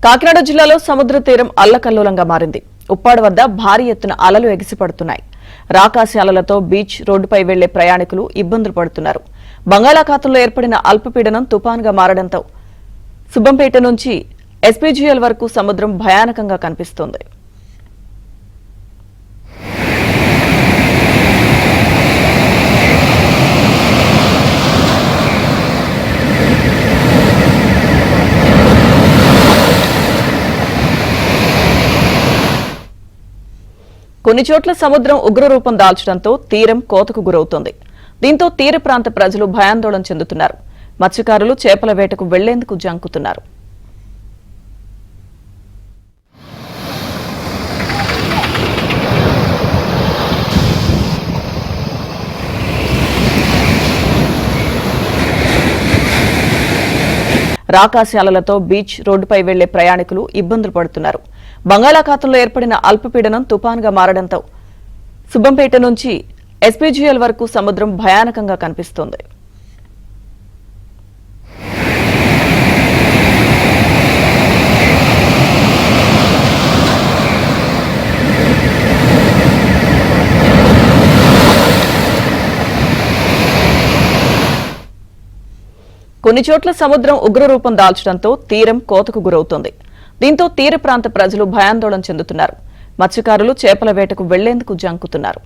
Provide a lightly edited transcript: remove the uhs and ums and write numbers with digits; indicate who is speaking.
Speaker 1: కాకినాడ జిల్లాలో సముద్ర తీరం అల్లకల్లోలంగా మారింది. ఉప్పాడ వద్ద భారీ ఎత్తున అలలు ఎగిసిపడుతున్నాయి. రాకాసి అలలతో బీచ్ రోడ్డుపై వెళ్లే ప్రయాణికులు ఇబ్బందులు పడుతున్నారు. బంగాళాఖాతంలో ఏర్పడిన అల్పపీడనం తుపాన్గా మారడంతో సుబ్బంపేట నుంచి ఎస్పీజీఎల్ వరకు సముద్రం భయానకంగా కనిపిస్తోంది. కొన్ని చోట్ల సముద్రం ఉగ్రరూపం దాల్చడంతో తీరం కోతకు గురవుతోంది. దీంతో తీర ప్రాంత ప్రజలు భయాందోళన చెందుతున్నారు. మత్స్యకారులు చేపల వేటకు వెళ్లేందుకు జంకుతున్నారు. రాకాసి అలలతో బీచ్ రోడ్డుపై వెళ్లే ప్రయాణికులు ఇబ్బందులు పడుతున్నారు. బంగాళాఖాతంలో ఏర్పడిన అల్పపీడనం తుపాన్గా మారడంతో సుబ్బంపేట నుంచి ఎస్పీజీఎల్ వరకు సముద్రం భయానకంగా కనిపిస్తోంది. కొన్ని చోట్ల సముద్రం ఉగ్రరూపం దాల్చడంతో తీరం కోతకు గురవుతోంది. దీంతో తీర ప్రాంత ప్రజలు భయాందోళన చెందుతున్నారు. మత్స్యకారులు చేపల వేటకు వెళ్లేందుకు జంకుతున్నారు.